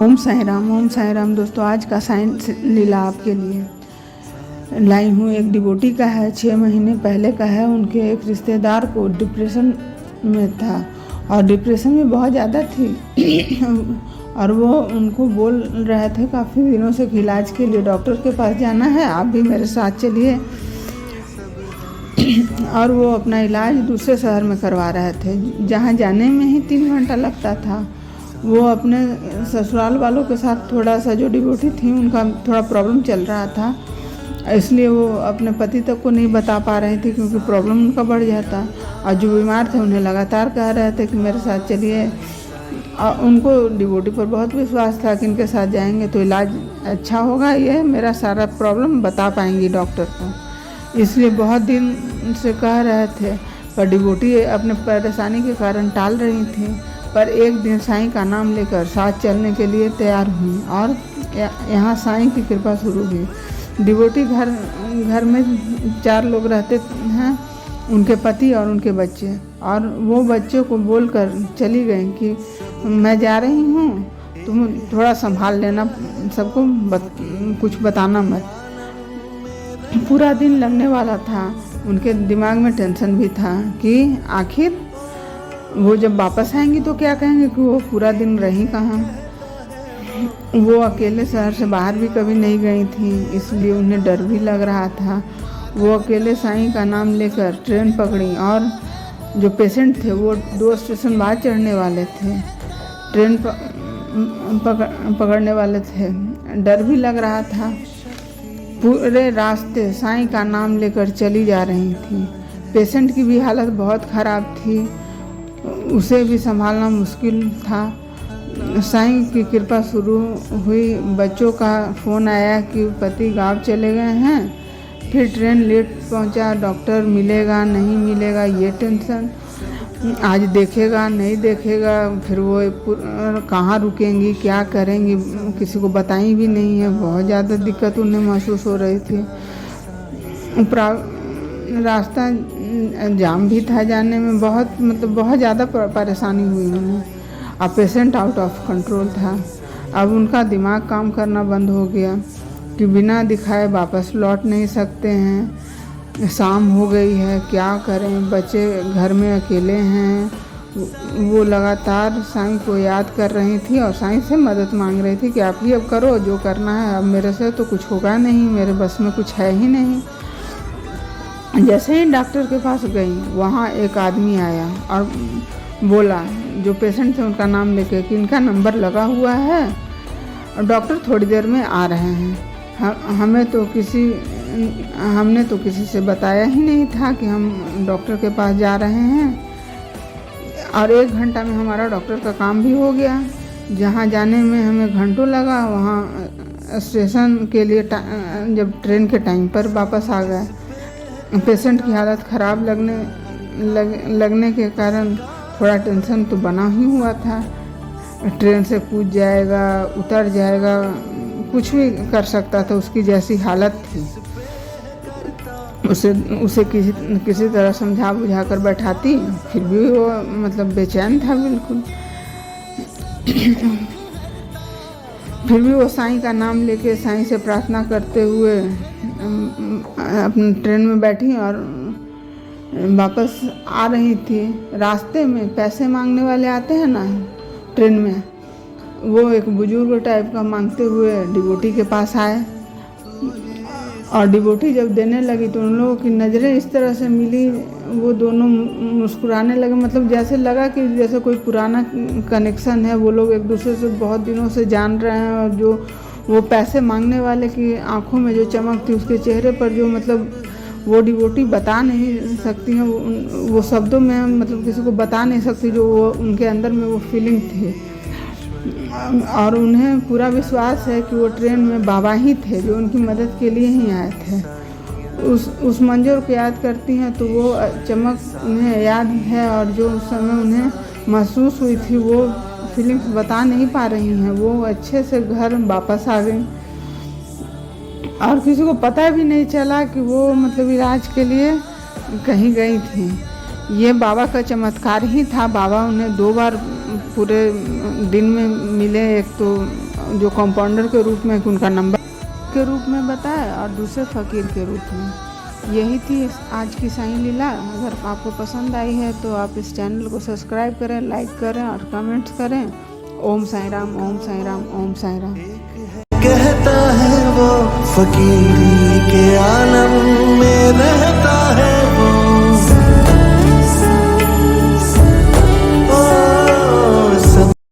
ओम साई राम दोस्तों। आज का साइंस लीला आपके लिए लाई हूँ। एक डिवोटी का है, 6 महीने पहले का है। उनके एक रिश्तेदार को डिप्रेशन में था और डिप्रेशन में बहुत ज़्यादा थी और वो उनको बोल रहे थे काफ़ी दिनों से कि इलाज के लिए डॉक्टर के पास जाना है, आप भी मेरे साथ चलिए। और वो अपना इलाज दूसरे शहर में करवा रहे थे, जहाँ जाने में ही 3 घंटा लगता था। वो अपने ससुराल वालों के साथ थोड़ा सा, जो डिवोटी थी उनका थोड़ा प्रॉब्लम चल रहा था, इसलिए वो अपने पति तक को नहीं बता पा रही थी क्योंकि प्रॉब्लम उनका बढ़ जाता। और जो बीमार थे उन्हें लगातार कह रहे थे कि मेरे साथ चलिए। उनको डिवोटी पर बहुत विश्वास था कि इनके साथ जाएंगे तो इलाज अच्छा होगा, ये मेरा सारा प्रॉब्लम बता पाएंगी डॉक्टर को। इसलिए बहुत दिन से कह रहे थे, पर डिवोटी अपने परेशानी के कारण टाल रही थी। पर एक दिन साईं का नाम लेकर साथ चलने के लिए तैयार हुई और यहाँ साईं की कृपा शुरू हुई। डिवोटी घर में 4 लोग रहते हैं, उनके पति और उनके बच्चे। और वो बच्चे को बोलकर चली गई कि मैं जा रही हूँ, तुम थोड़ा संभाल लेना, सबको कुछ बताना मत। पूरा दिन लगने वाला था। उनके दिमाग में टेंशन भी था कि आखिर वो जब वापस आएंगी तो क्या कहेंगे कि वो पूरा दिन रही कहाँ। वो अकेले शहर से बाहर भी कभी नहीं गई थी, इसलिए उन्हें डर भी लग रहा था। वो अकेले साईं का नाम लेकर ट्रेन पकड़ी और जो पेशेंट थे वो 2 स्टेशन बाद चढ़ने वाले थे, ट्रेन पकड़ने वाले थे। डर भी लग रहा था। पूरे रास्ते साईं का नाम लेकर चली जा रही थी। पेशेंट की भी हालत बहुत ख़राब थी, उसे भी संभालना मुश्किल था। साईं की कृपा शुरू हुई। बच्चों का फ़ोन आया कि पति गाँव चले गए हैं। फिर ट्रेन लेट पहुंचा, डॉक्टर मिलेगा नहीं मिलेगा ये टेंशन, आज देखेगा नहीं देखेगा, फिर वो कहाँ रुकेंगी, क्या करेंगी, किसी को बताई भी नहीं है। बहुत ज़्यादा दिक्कत उन्हें महसूस हो रही थी। रास्ता जाम भी था, जाने में बहुत ज़्यादा परेशानी हुई उन्हें। अब पेशेंट आउट ऑफ कंट्रोल था। अब उनका दिमाग काम करना बंद हो गया कि बिना दिखाए वापस लौट नहीं सकते हैं। शाम हो गई है, क्या करें, बच्चे घर में अकेले हैं। वो लगातार साईं को याद कर रही थी और साईं से मदद मांग रही थी कि आप ही अब करो जो करना है, अब मेरे से तो कुछ होगा नहीं, मेरे बस में कुछ है ही नहीं। जैसे ही डॉक्टर के पास गई, वहाँ एक आदमी आया और बोला, जो पेशेंट थे उनका नाम लेके, कि इनका नंबर लगा हुआ है और डॉक्टर थोड़ी देर में आ रहे हैं। हमने तो किसी से बताया ही नहीं था कि हम डॉक्टर के पास जा रहे हैं। और 1 घंटा में हमारा डॉक्टर का काम भी हो गया। जहाँ जाने में हमें घंटों लगा, वहाँ स्टेशन के लिए जब ट्रेन के टाइम पर वापस आ गए। पेशेंट की हालत ख़राब लगने के कारण थोड़ा टेंशन तो बना ही हुआ था। ट्रेन से कूद जाएगा, उतर जाएगा, कुछ भी कर सकता था, उसकी जैसी हालत थी। उसे किसी तरह समझा बुझा कर बैठाती, फिर भी वो बेचैन था बिल्कुल। फिर भी वो साईं का नाम लेके साईं से प्रार्थना करते हुए अपने ट्रेन में बैठी और वापस आ रही थी। रास्ते में पैसे मांगने वाले आते हैं ना ट्रेन में, वो एक बुजुर्ग टाइप का मांगते हुए डिवोटी के पास आए। और डिवोटी जब देने लगी तो उन लोगों की नज़रें इस तरह से मिली, वो दोनों मुस्कुराने लगे। जैसे लगा कि जैसे कोई पुराना कनेक्शन है, वो लोग एक दूसरे से बहुत दिनों से जान रहे हैं। और जो वो पैसे मांगने वाले की आंखों में जो चमक थी, उसके चेहरे पर जो वो डिवोटी बता नहीं सकती हैं, वो शब्दों में किसी को बता नहीं सकती, जो वो उनके अंदर में वो फीलिंग थी। और उन्हें पूरा विश्वास है कि वो ट्रेन में बाबा ही थे, जो उनकी मदद के लिए ही आए थे। उस मंजर को याद करती हैं तो वो चमक उन्हें याद है, और जो उस समय उन्हें महसूस हुई थी वो फीलिंग्स बता नहीं पा रही हैं। वो अच्छे से घर वापस आ गई और किसी को पता भी नहीं चला कि वो इलाज के लिए कहीं गई थी। ये बाबा का चमत्कार ही था। बाबा उन्हें 2 बार पूरे दिन में मिले। एक तो जो कंपाउंडर के रूप में उनका नंबर के रूप में बताया और दूसरे फ़कीर के रूप में। यही थी आज की साईं लीला। अगर आपको पसंद आई है तो आप इस चैनल को सब्सक्राइब करें, लाइक करें और कमेंट्स करें। ओम साईं राम, ओम साईं राम, ओम साईं राम। कहता है वो फकीरी के आलम में रहता